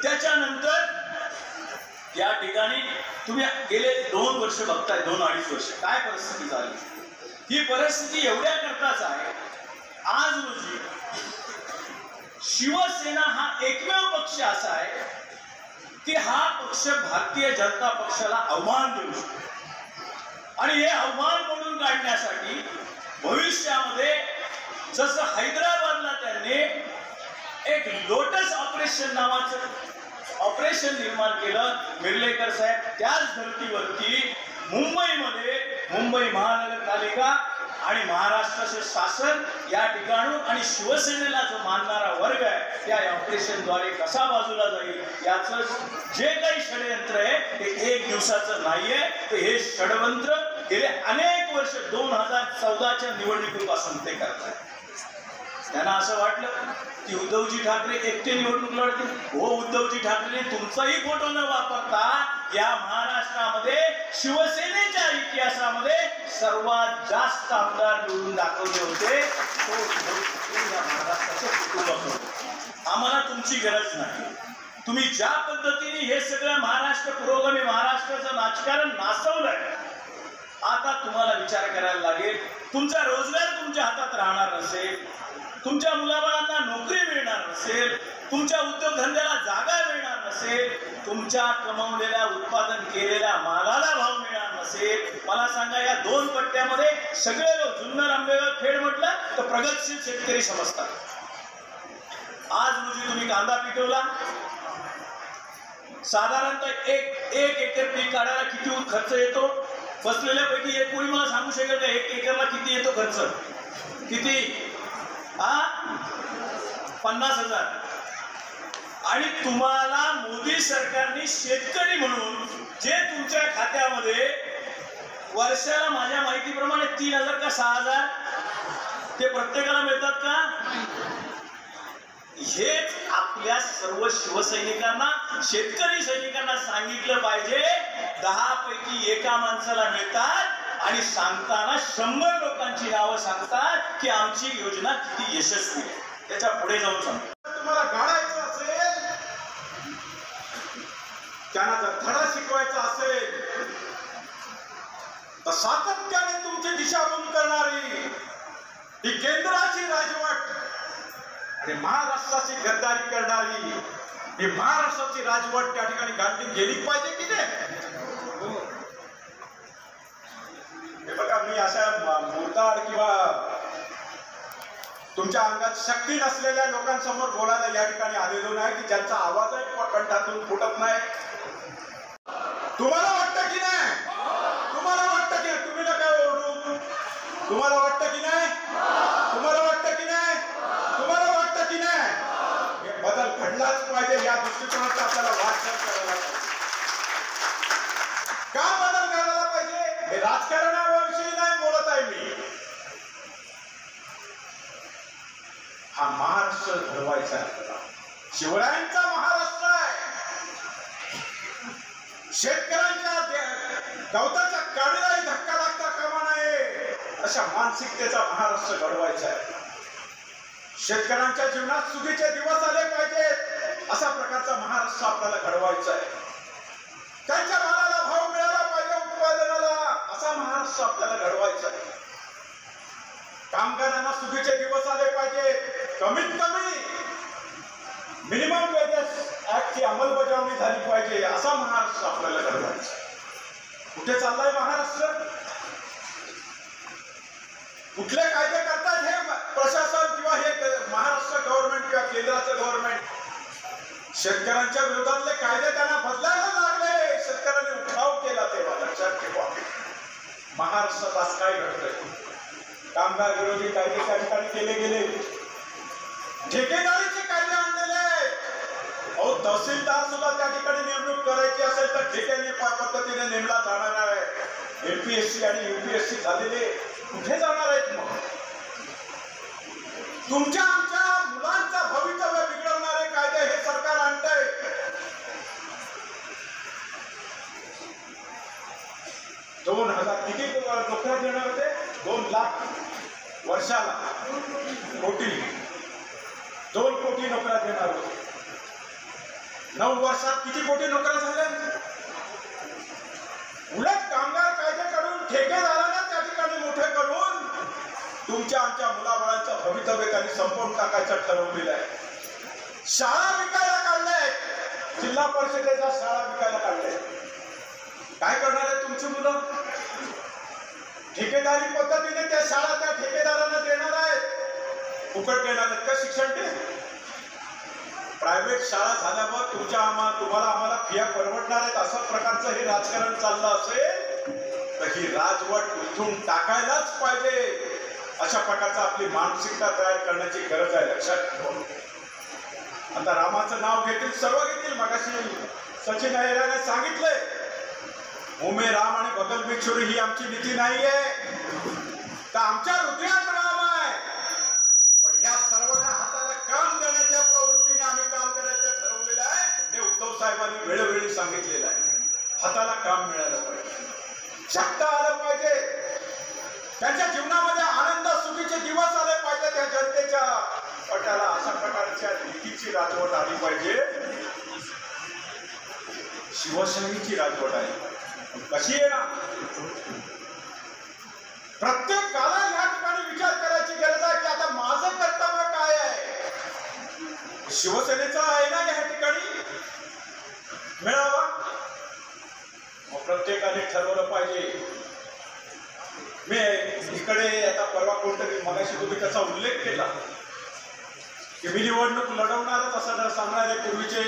D: त्याच्यानंतर या ठिकाणी तुम्ही गेले 2 वर्ष बघताय, 2-2.5 वर्ष काय परिस्थिती झाली. ही परिस्थिती एवढ्या करताच आहे. आज रोजी शिवसेना हा एकमेव पक्ष असा आहे की हा पक्ष भारतीय जनता पक्षाला अवमान देऊ शकतो.
G: आणि हे आव्हान मोडून काढण्यासाठी भविष्यामध्ये जसं हैदराबादला त्यांनी एक लोटस ऑपरेशन नावाचं ऑपरेशन निर्माण केलं, मिर्लेकर साहेब त्याच धर्तीवरती मुंबईमध्ये मुंबई महानगरपालिका आणि महाराष्ट्राचे शासन या ठिकाणून आणि शिवसेनेला जो मानणारा वर्ग आहे त्या ऑपरेशनद्वारे कसा बाजूला जाईल याचं जे काही षडयंत्र आहे ते एक दिवसाचं नाहीये, तर हे षडयंत्र गेले अनेक वर्ष 2014च्या निवडणुकीपासून ते करतात. त्यांना असं वाटलं की उद्धवजी ठाकरे एकटे निवडणूक लढतील. हो, उद्धवजी ठाकरेने तुमचाही फोटो न वापरता या महाराष्ट्रामध्ये शिवसेनेच्या इतिहासामध्ये सर्वात जास्त आमदार निवडून दाखवले होते. तो या महाराष्ट्राचं कुटुंब होतं. आम्हाला तुमची गरज नाही. तुम्ही ज्या पद्धतीने हे सगळं महाराष्ट्र पुरोगामी महाराष्ट्राचं राजकारण नासवलंय, आता तुम्हाला विचार करायला लागेल. तुमचा रोजगार तुमच्या हातात राहणार नसेल, तुमच्या मुलाबाळांना नोकरी मिळणार नसेल, तुमच्या उद्योगधंद्याला जागा मिळणार नसेल, तुमच्या कमवलेल्या उत्पादन केलेल्या मालाला भाव मिळणार नसेल. मला सांगा, या 2 पट्ट्यामध्ये सगळे लोक जुन्नर आंबेगाव खेड म्हटलं तर प्रगतशील शेतकरी समजतात. आज रोजी तुम्ही कांदा पिकवला, साधारणतः एक एकर पीक काढायला किती खर्च येतो? बसलेल्यापैकी एक कोणी मला सांगू शकेल का 1 एकरला किती येतो खर्च? किती? 50,000. आणि तुम्हाला मोदी सरकारने शेतकरी म्हणून जे तुमच्या खात्यामध्ये वर्षाला माझ्या माहितीप्रमाणे 3,000 का 6,000 ते प्रत्येकाला मिळतात का? हेच आपल्या सर्व शिवसैनिकांना, शेतकरी सैनिकांना सांगितलं पाहिजे. 10 पैकी एका माणसाला मिळतात आणि सांगताना 100 लोकांची नावं सांगतात की आमची योजना किती यशस्वी आहे. त्याच्या पुढे जाऊन सांगतात.
H: तुम्हाला गाडायचं असेल, त्यांना जर धडा शिकवायचा असेल तर सातत्याने तुमची दिशाभूल करणारी ही केंद्राची राजवट आणि महाराष्ट्राची गद्दारी करणारी ही महाराष्ट्राची राजवट त्या ठिकाणी गांधी गेली पाहिजे की नाही? हे बघा, मी अशा मुर्दाड किंवा तुमच्या अंगात शक्ती नसलेल्या लोकांसमोर बोलायला या ठिकाणी आलेलो नाही की ज्यांचा आवाजही कंठातून फुटत नाही. तुम्हाला वाटतं की नाही? तुम्हाला वाटतं की तुम्ही ना काय ओरडू? तुम्हाला वाटतं की नाही? तुम्हाला वाटतं की नाही? तुम्हाला वाटतं की नाही? हे बदल घडलाच पाहिजे. या दृष्टिकोनाचा आपल्याला वाटचाल करायला पाहिजे. का बदल करायला पाहिजे? हे राजकारणाविषयी नाही बोलत आहे मी. हा महाराष्ट्र घडवायचा आहे. शिवरायांचा महाराष्ट्र आहे. शेतकऱ्यांच्या गवताच्या काडीलाही धक्का लागता कामा नये अशा मानसिकतेचा महाराष्ट्र घडवायचा आहे. शेतकऱ्यांच्या जीवनात सुखीचे दिवस आले पाहिजेत अशा प्रकारचा महाराष्ट्र आपल्याला घडवायचा आहे. त्यांच्या मालाला भाव मिळाला पाहिजे, उत्पादनाला, असा महाराष्ट्र आपल्याला घडवायचा आहे. कामगारांना सुखीचे दिवस आले पाहिजे. कमीत कमी मिनिमम वेजेस ऍक्टची अंमलबजावणी झाली पाहिजे असा महाराष्ट्र आपल्याला घडवायचा. कुठे चाललाय महाराष्ट्र? कुठले कायदे करतात हे प्रशासन किंवा हे महाराष्ट्र गव्हर्नमेंट किंवा केंद्राचं गव्हर्नमेंट? शेतकऱ्यांच्या विरोधातले कायदे त्यांना बदलायला लागले. शेतकऱ्यांनी उठाव केला तेव्हा लक्षात ठेवा. महाराष्ट्रात आज काय घडतंय? कामगार विरोधी कायदे त्या ठिकाणी केले गेले, ठेकेदारीचे कायदे आणलेले. अहो, तहसीलदार सुद्धा त्या ठिकाणी नेमणूक करायची असेल तर ठेक्याने पद्धतीने नेमला जाणार आहे. एमपीएससी आणि यूपीएससी झालेले कुठे जाणार आहेत? मग तुमच्या आमच्या मुलांचा भवितव्य बिघडवणारे कायदे हे सरकार आणतंय. किती नोकऱ्या देणार होते? 2 लाख वर्षाला, कोटी, 2 कोटी नोकऱ्या देणार होते. 9 वर्षात किती कोटी नोकऱ्या झाल्या? उलट कामगार कायदे काढून ठेकेदारांना त्या ठिकाणी मोठे करून तुमच्या आमच्या मुलाबाळांचं भवितव्य त्यांनी संपवून टाकायचं ठरवलेलं आहे. शाळा विकायला काढल्या, जिल्हा परिषदेच्या शाळा विकायला काढल्या. काय करणार आहे तुमची मुलं? ठेकेदारी पद्धतीने त्या शाळा त्या ठेकेदारांना देणार आहेत, फुकट देणार आहेत का शिक्षण ते? प्रायव्हेट शाळा झाल्यावर तुम्हाला आम्हाला फिया परवडणार आहेत अशा प्रकारचं हे राजकारण चाललं असेल तर ही राजवट उठून टाकायलाच पाहिजे. अशा प्रकारचा आपली मानसिकता तयार करण्याची गरज आहे, लक्षात ठेवा. आता रामाचं नाव घेतील, सर्व घेतील. मगाशी सचिन अहिराने सांगितलंय, ओमे राम आणि बगल में छुरी ही आमची नीती नाहीये, तर आमच्या हृदयात राम आहे. पण या सर्वांना हाताला काम देण्याच्या प्रवृत्तीने आम्ही काम करायचं ठरवलेलं आहे. हे उद्धव साहेबांनी वेळोवेळी सांगितलेलं आहे. हाताला काम मिळालं पाहिजे, शकता आलं पाहिजे, त्यांच्या जीवनामध्ये आनंद सुखीचे दिवस आले पाहिजे. त्या जनतेच्या पटाला अशा प्रकारच्या नीतीची राजवट आली पाहिजे, शिवशाहीची राजवट आली पाहिजे. कशी आहे ना, प्रत्येकाला या ठिकाणी विचार करायची गरज आहे की आता माझं कर्तव्य काय आहे. शिवसेनेचा आहे ना या ठिकाणी मिळावा, मग प्रत्येकाने ठरवलं पाहिजे. मी इकडे आता परवा कोणतरी मगाशी तुम्ही त्याचा उल्लेख केला की मी निवडणूक लढवणारच असं सांगणारे पूर्वीचे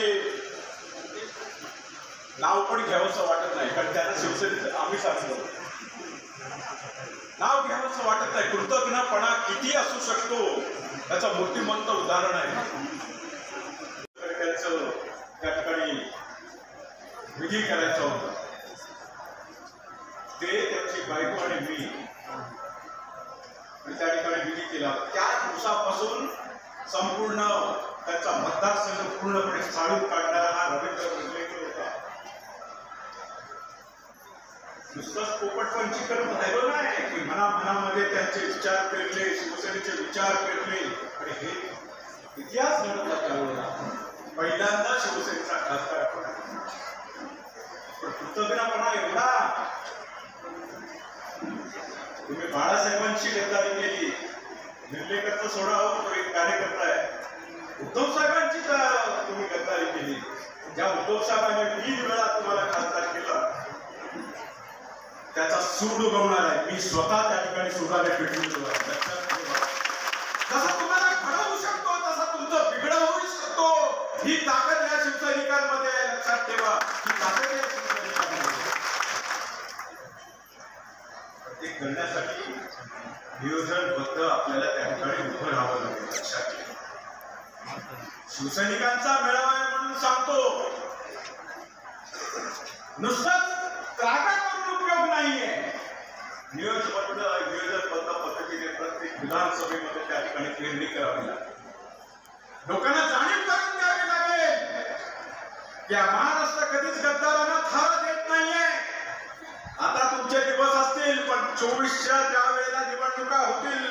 H: नाव पण घ्यावंसं वाटत नाही, कारण त्यांना शिवसेनेचं आम्ही सांगतो नाव घ्यावंसं वाटत नाही. कृतज्ञपणा किती असू शकतो त्याचं मूर्तिमंत उदाहरण आहे. त्यांचं त्या ठिकाणी विधी करायचं होतं, ते त्यांची बायको आणि मी त्या ठिकाणी विधी केला. त्या दिवसापासून संपूर्ण त्याचा मतदारसंघ पूर्णपणे साडून काढणारा हा रवींद्र मुंडेकर होता. नुसतंच पोपटपंची करत राहिलो नाही की मनामध्ये त्यांचे विचार पेरले, शिवसेनेचे विचार पेरले आणि हे इतिहास घडवला. त्यावेळेला पहिल्यांदा शिवसेनेचा खासदार पण कृतज्ञपणा एवढा. तुम्ही बाळासाहेबांची गद्दारी केली, निलंगेकरचा सोडा तो एक कार्यकर्ता आहे. उद्धव साहेबांची तुम्ही गद्दारी केली, ज्या उद्धव साहेबांनी 3 वेळा तुम्हाला खासदार केलं त्याचा सूड उगवणार आहे. मी स्वतः त्या ठिकाणी सुडाने पेटवून जसा तुम्हाला घडवू शकतो तसा तुमचं बिघड होऊ शकतो. ही ताकद या शिवसैनिकांमध्ये आहे, लक्षात ठेवा. ही ताकद या शिवसैनिकांमध्ये. ते करण्यासाठी नियोजनबद्ध आपल्याला त्या ठिकाणी उभं राहावं लागेल, लक्षात ठेवा. शिवसैनिकांचा मेळावा आहे म्हणून सांगतो, नुसतंच त्रागा करून उपयोग नाहीये. नियोजनबद्ध पद्धतीने प्रत्येक विधानसभेमध्ये त्या ठिकाणी पेरणी करावी लागेल. लोकांना जाणीव करून द्यावी लागेल की महाराष्ट्र कधीच गद्दारांना थारा देत नाहीये. आता तुमचे दिवस असतील, पण 24च्या ज्या वेळेला निवडणुका होतील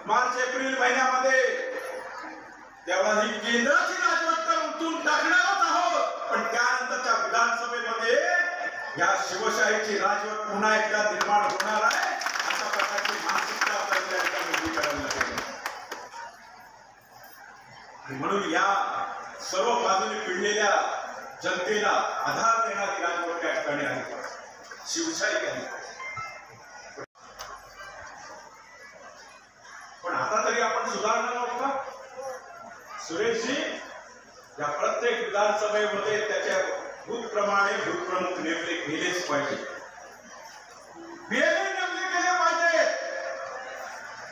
H: मार्च एप्रिल महिन्यामध्ये, तेव्हा ही केंद्राची राजवट तर उठून टाकणारच आहोत. पण त्यानंतरच्या विधानसभेमध्ये या शिवशाहीची राजवट पुन्हा एकदा निर्माण होणार आहे. अशा प्रकारची मानसिकता आपल्याला उभी करावी लागेल. म्हणून या सर्व बाजूने पिळलेल्या जनतेला आधार देणारी राजवट त्या ठिकाणी आहे, शिवशाही आहे. पण आता तरी आपण सुधारणार आहोत का सुरेशजी? या प्रत्येक विधानसभेमध्ये त्याच्या भूतप्रमाणे भूतप्रमुख नेमले गेलेच पाहिजे, नेमले गेले पाहिजे.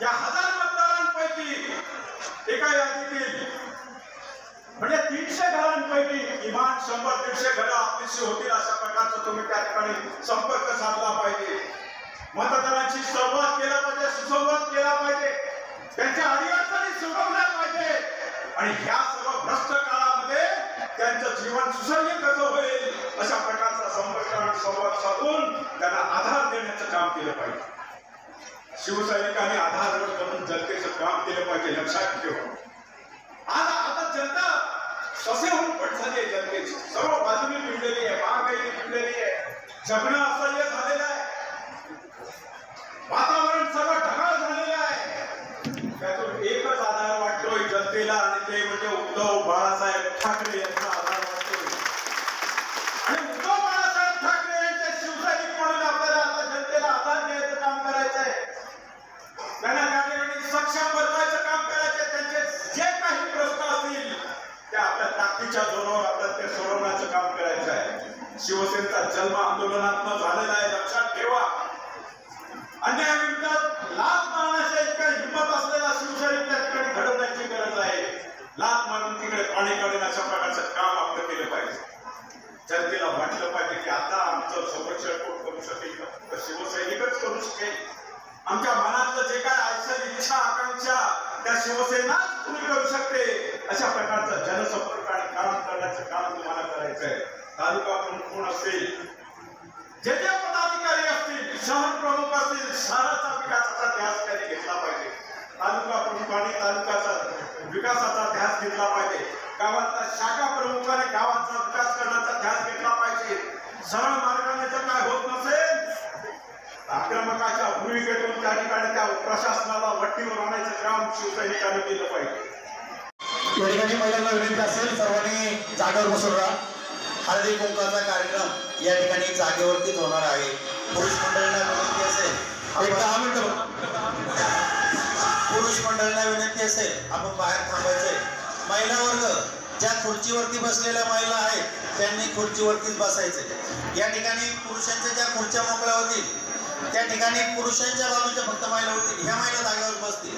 H: या 1000 मतदारांपैकी एका यादीतील म्हणजे 300 घरांपैकी किमान 100-150 घरं आपलीशी होतील अशा प्रकारचा तुम्ही त्या ठिकाणी संपर्क साधला पाहिजे. मतदारांशी संवाद केला पाहिजे, सुसंवाद केला पाहिजे, त्यांच्या अडीअडचणी सोडवल्या पाहिजे. आणि ह्या सर्व भ्रष्ट काळामध्ये त्यांचं जीवन सुसह्य कसं होईल अशा प्रकारचा संपर्क आणि संवाद साधून त्यांना आधार देण्याचं काम केलं पाहिजे. शिवसैनिकांनी आधार म्हणून जनतेचं काम केलं पाहिजे, लक्षात ठेवा. आता जनता ससेहून पट झाली आहे. जनतेची सर्व बाजूने पिळलेली आहे, महागाई पिळलेली आहे, जगणं असह्य झालेलं आहे, वातावरण सर्व ढगाळ झालेलं आहे. त्यातून एकच आधार वाटतोय जनतेला आणि ते म्हणजे उद्धव बाळासाहेब ठाकरे यांचा आधार वाटतोय. आणि उद्धव बाळासाहेब ठाकरे यांचे शिवसैनिक म्हणून आपल्याला आता जनतेला आधार द्यायचं काम करायचं आहे. जन्म आंदोलनात्मक झालेला आहे, लक्षात ठेवा. अन्यायाविरोधात लाथ मारण्याचा इतका हिंमत असलेला शिवसैनिक त्या ठिकाणी घडवण्याची गरज आहे. लाथ मारून तिकडे पाणी काढून अशा प्रकारचं काम आपलं केलं पाहिजे. जनतेला वाटलं पाहिजे की आता आमचं संरक्षण कोण करू शकेल तर शिवसैनिकच करू शकेल. आमच्या मनातलं जे काय असेल इच्छा आकांक्षा त्या शिवसेनाच पूर्ण करू शकते. अशा प्रकारचं जनसंपर्क आणि काम करण्याचं काम तुम्हाला करायचं आहे. तालुका प्रमुख कोण असतील, जे जे पदाधिकारी असतील, शहर प्रमुख असतील, शहराचा विकासाचा ध्यास त्यांनी घेतला पाहिजे. तालुका प्रमुखांनी तालुक्याचा विकासाचा ध्यास घेतला पाहिजे. गावातला शाखा प्रमुखाने गावाचा विकास करण्याचा ध्यास घेतला पाहिजे. सरळ मार्गाने जर काय होत नसेल, आक्रमकाच्या भूमिकेतून त्या ठिकाणी त्या प्रशासनाला वट्टीवर आणायचं काम शिवसैनिकांनी केलं पाहिजे.
B: या ठिकाणी महिलांना विनंती असेल, सर्वांनी जागेवर बसून राहा. हळदी कुंकाचा कार्यक्रम या ठिकाणी जागेवरतीच होणार आहे. पुरुष मंडळींना विनंती असेल, एक 10 मिनिटं. पुरुष मंडळींना विनंती असेल, आपण बाहेर थांबायचंय. महिला वर्ग, ज्या खुर्चीवरती बसलेल्या महिला आहेत त्यांनी खुर्चीवरतीच बसायचंय. या ठिकाणी पुरुषांच्या ज्या खुर्च्या मोकळ्या होतील त्या ठिकाणी पुरुषांच्या बाजूच्या फक्त महिला होतील. ह्या महिला जागेवर बसतील.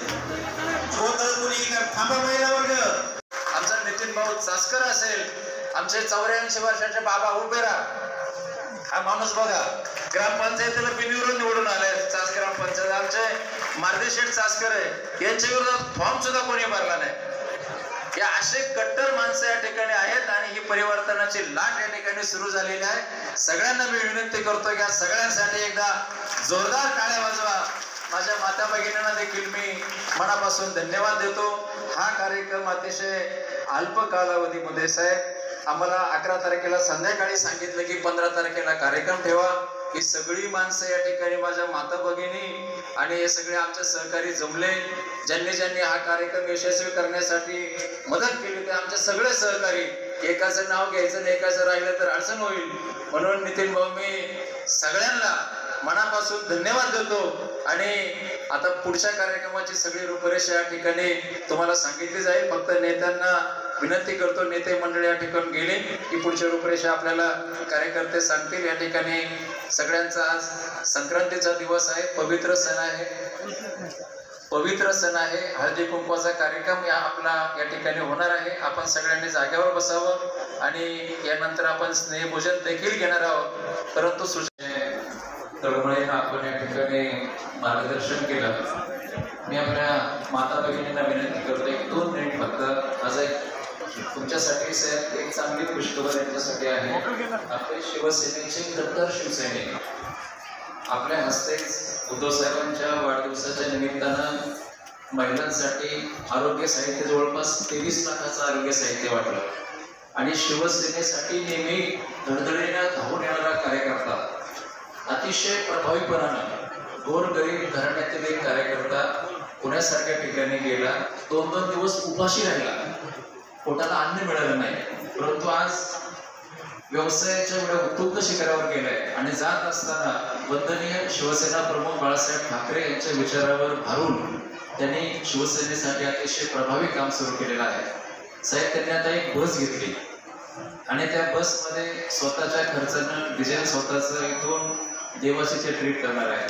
B: थांबा महिला वर्ग.
D: आमचा नितीन भाऊ चासकर असेल, आमचे 84 वर्षाचे बाबा उभे राहा. हा माणूस बघा, ग्रामपंचायतीला बिनविरोध निवडून आले. चास ग्रामपंचायत आमचे मार्देशेठ चासकर आहे, यांच्या विरोधात फॉर्म सुद्धा कोणी भरला नाही. या असे कट्टर माणसं या ठिकाणी आहेत आणि ही परिवर्तनाची लाट या ठिकाणी सुरू झालेली आहे. सगळ्यांना मी विनंती करतो की या सगळ्यांसाठी एकदा जोरदार टाळ्या वाजवा. माझ्या माता भगिनींना देखील मी मनापासून धन्यवाद देतो. हा कार्यक्रम अतिशय अल्प कालावधीमध्ये साहेब आम्हाला 11 तारखेला संध्याकाळी सांगितलं की 15 तारखेला कार्यक्रम ठेवा. ही सगळी माणसं या ठिकाणी माझ्या माता भगिनी आणि हे सगळे आमचे सहकारी जमले. ज्यांनी ज्यांनी हा कार्यक्रम यशस्वी करण्यासाठी मदत केली ते आमचे सगळे सहकारी. एकाचं नाव घ्यायचं आणि एकाचं राहिलं तर अडचण होईल, म्हणून नितीन भाऊ मी सगळ्यांना मनापासून धन्यवाद देतो. आणि आता पुढच्या कार्यक्रमाची सगळी रूपरेषा या ठिकाणी तुम्हाला सांगितली जाईल. फक्त नेत्यांना विनंती करतो, नेते मंडळी या ठिकाणी गेले की पुढच्या रूपरेषा आपल्याला कार्यकर्ते सांगतील. या ठिकाणी सगळ्यांचा आज संक्रांतीचा दिवस आहे, पवित्र सण आहे. हळदी कुंकवाचा कार्यक्रम आपला या ठिकाणी होणार आहे. आपण सगळ्यांनी जागेवर बसावं आणि यानंतर आपण स्नेहभोजन देखील घेणार आहोत. परंतु तळमळे आपण या ठिकाणी मार्गदर्शन केलं. मी आपल्या माता भगिनींना विनंती करतो एक 2 मिनिट फक्त. आज एक तुमच्यासाठी साहेब एक चांगली खुशखबर यांच्यासाठी आहे. आपले शिवसेनेचे कट्टर शिवसैनिक आपल्या हस्तेच उद्धव साहेबांच्या वाढदिवसाच्या निमित्तानं महिलांसाठी आरोग्य साहित्य जवळपास 23 लाखाचं आरोग्य साहित्य वाटलं. आणि शिवसेनेसाठी नेहमी धडधडीने धावून येणारा कार्यकर्ता, अतिशय प्रभावीपणानं गोरगरीब घराण्यातील एक कार्यकर्ता पुण्यासारख्या ठिकाणी गेला. 2-2 दिवस उपाशी राहिला, पोटाला अन्न मिळालं नाही. परंतु आज व्यवसायाच्या एवढ्या उत्तुंग शिखरावर गेलाय आणि जात असताना वंदनीय शिवसेना प्रमुख बाळासाहेब ठाकरे यांच्या विचारावर भारून त्यांनी शिवसेनेसाठी अतिशय प्रभावी काम सुरू केलेलं आहे. साहेब त्यांनी आता एक बस घेतली आणि त्या बसमध्ये स्वतःच्या खर्चानं डिझेल स्वतःचं इथून देवासीचे ट्रीट करणार आहे.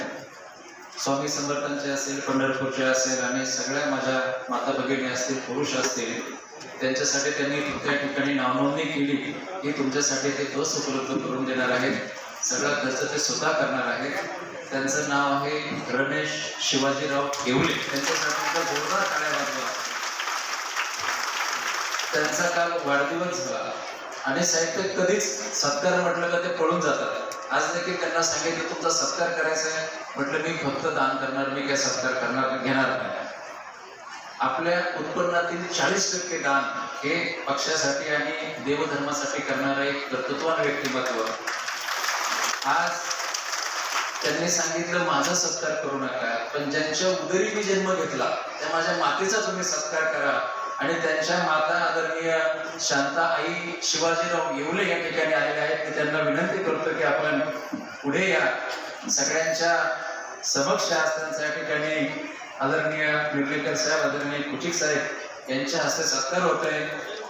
D: स्वामी समर्थांचे असेल, पंढरपूरचे असेल आणि सगळ्या माझ्या माता भगिनी असतील, पुरुष असतील, त्यांच्यासाठी त्यांनी त्या ठिकाणी नावनोंदणी केली की तुमच्यासाठी ते बस उपलब्ध करून देणार आहेत. सगळा खर्च ते स्वतः करणार आहेत. त्यांचं नाव आहे रमेश शिवाजीराव येवले. त्यांच्यासाठी जोरदार टाळ्या वाजवा. त्यांचा काल वाढदिवस झाला आणि साहेब ते कधीच सत्कार म्हटलं का ते पळून जातात. आज देखील त्यांना सांगितलं तुमचा सत्कार करायचा आहे. म्हटलं मी फक्त दान करणार, मी काय सत्कार घेणार नाही. आपल्या उत्पन्नातील 40% दान हे पक्षासाठी आणि देवधर्मासाठी करणारं एक कर्तृत्वान व्यक्तिमत्व. आज त्यांनी सांगितलं माझा सत्कार करू नका, पण ज्यांच्या उदरी मी जन्म घेतला त्या माझ्या मातेचा तुम्ही सत्कार करा. आणि त्यांच्या माता आदरणीय शांता आई शिवाजीराव येवले या ठिकाणी आलेले आहेत. मी त्यांना विनंती करतो की आपण पुढे या. सगळ्यांच्या समक्ष त्यांच्या या ठिकाणी आदरणीय निर्लेकर साहेब, आदरणीय कुचिक साहेब यांच्या हस्ते सत्कार होत आहे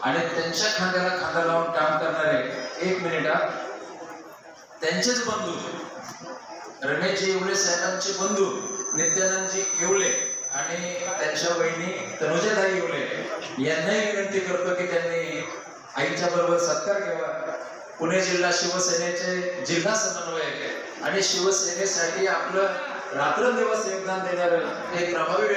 D: आणि त्यांच्या खांद्याला खांदा लावून काम करणारे 1 मिनिट
E: त्यांचेच बंधू रमेशजी येवले साहेबांचे बंधू नित्यानंदजी येवले आणि त्यांच्या बहिणी तनुजाताई येवले यांनाही विनंती करतो की त्यांनी आईच्या बरोबर सत्कार घ्यावा. पुणे जिल्हा शिवसेनेचे जिल्हा समन्वयक आणि शिवसेनेसाठी आपलं रात्रंदिवस योगदान देणारं एक प्रभावी